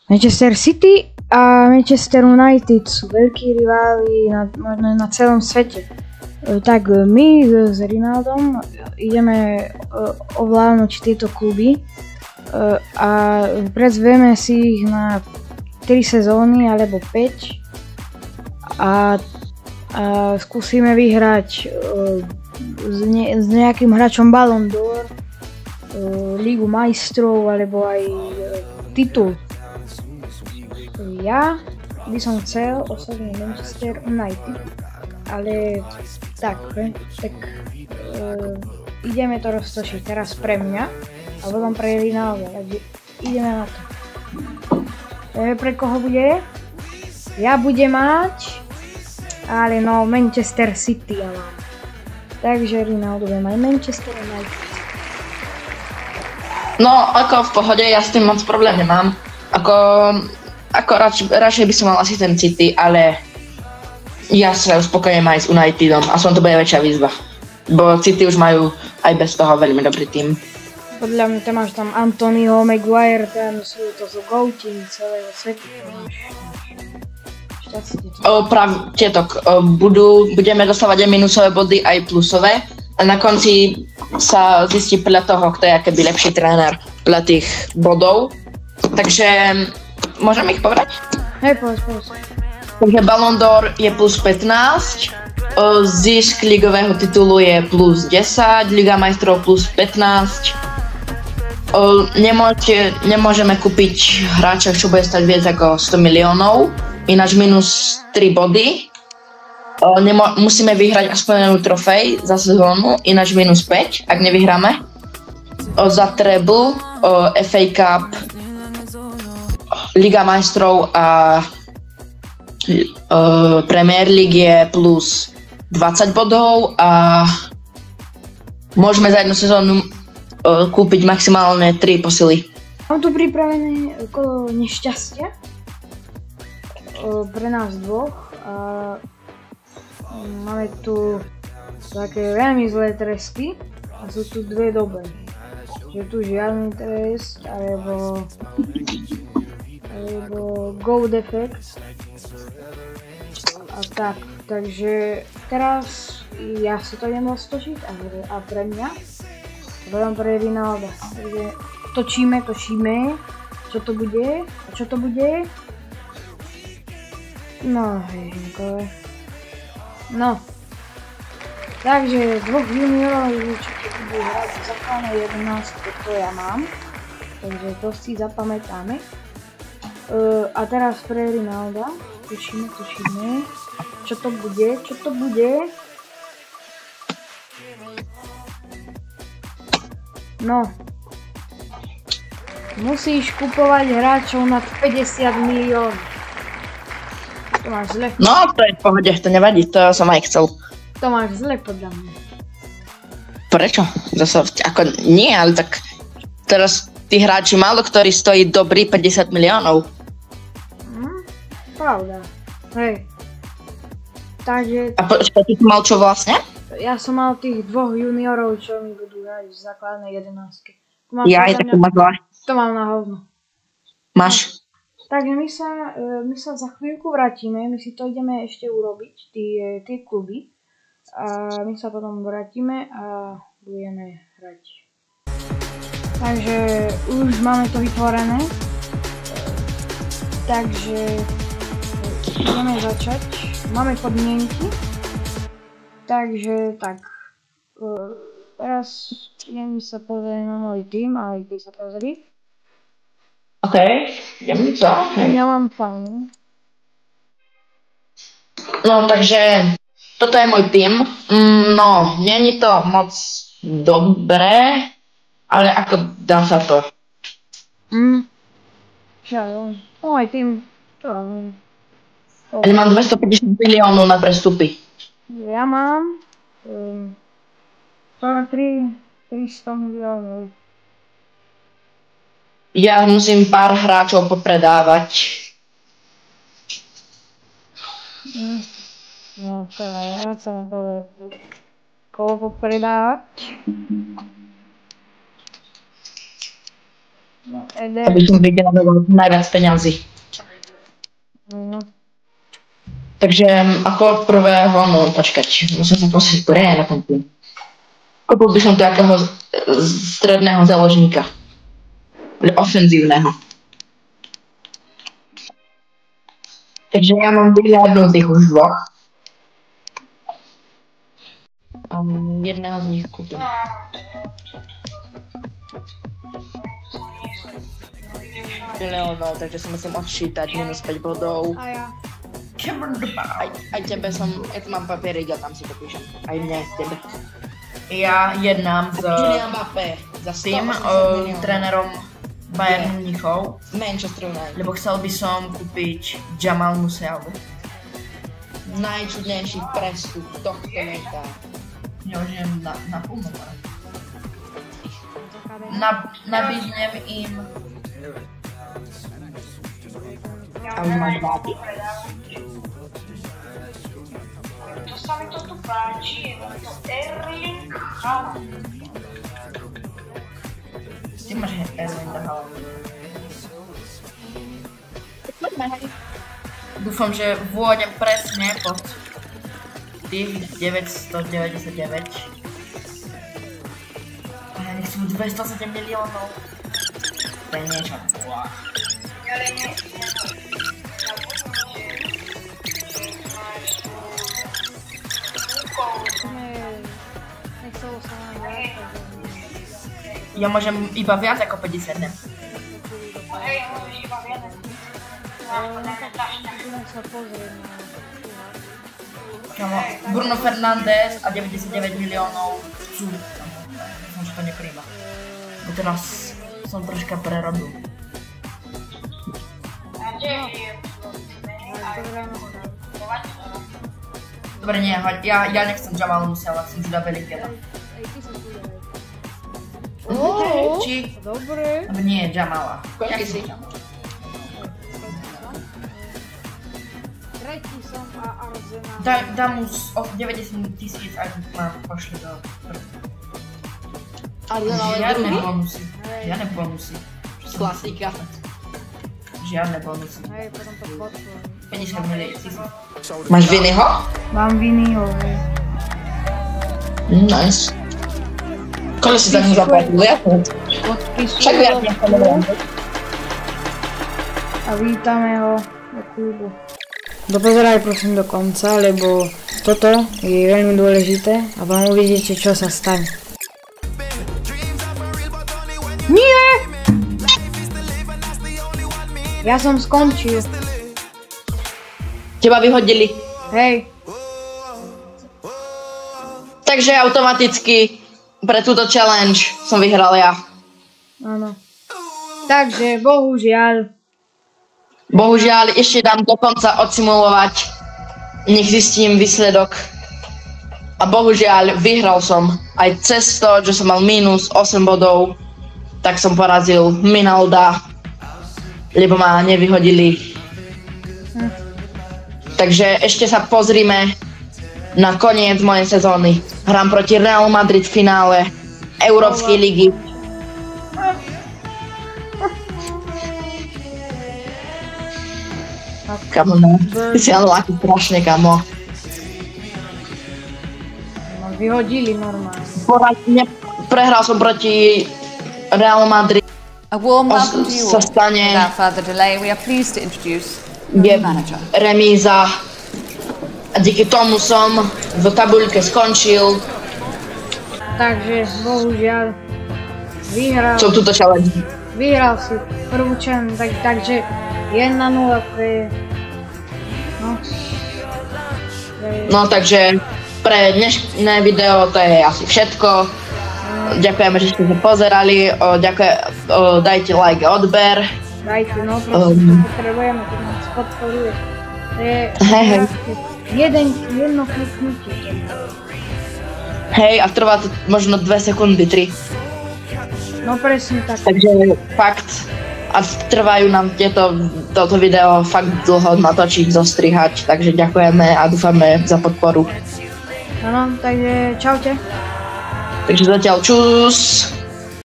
Manchester City a Manchester United sú veľkí riváli na celom svete. Tak my s Rinaldom ideme ovládnuť tieto kluby a prezveme si ich na 3 sezóny alebo 5 a skúsime vyhrať s nejakým hráčom Ballon d'Or, Ligu majstrov alebo aj titul. Ja by som chcel osobne Manchester United, ale tak ideme to roztočiť teraz pre mňa a potom pre Rinalda, takže ideme na to. Pre koho bude? Ja budem mať, ale no Manchester City ja mám. Takže Rinaldo bude mať Manchester United. No, ako v pohode, ja s tým moc problém nemám. Ako radšej by som mal asi ten City, ale ja sa uspokojujem aj s Unitedom a som to bude väčšia výzva. Bo City už majú aj bez toho veľmi dobrý tým. Podľa mňa tam máš tam Anthonyho, Maguire, to sú gouti celého sveta. Šťastie. Budeme dostávať aj minusové body, aj plusové. A na konci sa zistí podľa toho, kto je akoby lepší tréner podľa tých bodov. Takže môžem ich povedať? Hej, povedz. Takže Ballon d'Or je plus 15, zisk ligového titulu je plus 10, Liga majstrov plus 15. Nemôžeme kúpiť hráča, čo bude stať viac ako 100 miliónov, ináč minus 3 body. Musíme vyhrať aspoň jednu trofej za sezónu, ináč minus 5, ak nevyhráme. Za treble, FA Cup, Liga majstrov a Premier League je plus 20 bodov a môžeme za jednu sezónu kúpiť maximálne 3 posily. Mám tu pripravené okolo nešťastia pre nás dvoch a máme tu také veľmi zlé tresty a sú tu dve dobré. Je tu žiadny trest alebo gold effect a tak, takže teraz ja si to idem roztočiť a pre mňa budem pre Rinalda, takže točíme, čo to bude, no hejžinkové, no, takže dvoch juniorov, čo budú hrať v základnej 11, to ja mám, takže to si zapamätáme. A teraz pre Rinalda, točíme, čo to bude, no, musíš kupovať hráčov nad 50 miliónov, to máš zle. No, to je v pohode, to nevadí, to som aj chcel. To máš zle podľa mňa. Prečo? Zase, ako nie, ale tak teraz tí hráči málo ktorí stojí dobrý 50 miliónov. Pravda, hej. Takže... A počkaj, ty mal čo vlastne? Ja som mal tých dvoch juniorov, čo mi budú hrať v základnej 11. Ja aj tak to máš zle. To mám na hovno. Máš. Takže my sa za chvíľku vrátime, my si to ideme ešte urobiť, tie kluby. A my sa potom vrátime a budeme hrať. Takže už máme to vytvorené. Takže ideme začať. Máme podmienky. Takže tak. Teraz idem sa pozrieť na môj tým, ale ty sa pozri. OK, idem to. Ja mám fajn. No takže, toto je môj tým. No, nie je to moc dobré, ale ako dá sa to. Však, môj tým, to robím. Ja mám 250 miliónov na prestupy. Ja mám 300 miliónov. Ja musím pár hráčov popredávať. No to je, ja som koho popredávať. aby som vygeneroval najviac peňazí. No. Takže ako prvého, no počkať, musím sa posiť poriadne na tom tým. Kúpil by som takého stredného záložníka. Ofenzívneho. Takže ja mám vyhľadnutých už dvoch. Jedného z nich kúpim. Leonov, takže si musím odčítať minus 5 bodov. A ja. Aj tebe som, ja tu mám papierik a tam si to píšem. Aj mne, tebe. Ja jednám s tým trénerom Bayern Mníchov, Manchester United. lebo chcel by som kúpiť Jamal Musialu. Najčudnejší prestup tohto leta. Neužijem na plno. Nabídnem im... A už máš vády? To sa mi to tu páči, je to Erling Haaland. Ty máš Erlinga Haalanda. Dúfam, že vôjdem presne pod tých 999. A ja nechcem 207 miliónov. To je niečo. Ale nie. Nechcelo sa nám viac, Ja môžem iba viac ako 51. Hej, môžeš iba jeden. budem sa pozrieť na Kamo, Bruno Fernandes a 99 miliónov chcú. Dúfam, že to nepríjma. Bo teraz som troška prerobil. A kde je? Dobre, nie, hoď, ja nechcem Jamal Musiala, chcem Juda Bellingama. Ej, ty sa tu ďalej. Či... Dobre. Alebo nie, Jamala. Koľký Ja si? chcem Jamala. Tretí som a Arsenal. Dám mu 90 000 a ma pošli do... Arsenal je Žiadne druhý? bonusy. Žiadne bonusy. Klasika. Žiadne bonusy. Hej, potom to potlom. 50 miliónov. Máš Vinnyho? Mám Vinnyho, hej. Nice. Koľko si za ňu zaplatil? Ja však viac nechcem. A vítame ho do klubu. Dopozeraj prosím do konca, lebo toto je veľmi dôležité a vám uvidíte, čo sa stane. Nie! Ja som skončil. Teba vyhodili. Hej. Takže automaticky pre túto challenge som vyhral ja. Áno. Takže, bohužiaľ. Bohužiaľ, ešte dám dokonca odsimulovať. Nech zistím výsledok. A bohužiaľ, vyhral som. Aj cez to, že som mal minus 8 bodov, tak som porazil Minalda, lebo ma nevyhodili. Takže ešte sa pozrime na koniec mojej sezóny. Hrám proti Real Madrid v finále Európskej ligy. Kamo, no. Ty si ale laký strašne, kamo. No, vyhodili normálne. Prehral som proti Real Madrid. A warm welcome to you Sa all. stane Without further delay, we are pleased to introduce je the manager. remíza. A díky tomu som v tabuľke skončil. Takže, bohužiaľ, vyhral. Som túto challenge. Vyhral si prvú challenge, takže 1-0 pre... No. No takže pre dnešné video to je asi všetko. Ďakujeme, že ste sa pozerali. Dajte like a odber. Dajte, no prosím, potrebujeme, keď nás podporuje. To je Hej. jedno kliknutie. Hej, a trvá to možno 2 sekundy, 3. No presne tak. Takže fakt. A trvajú nám toto video fakt dlho natočiť, zostrihať. Takže ďakujeme a dúfame za podporu. Áno, takže čaute. Takže zatiaľ čus.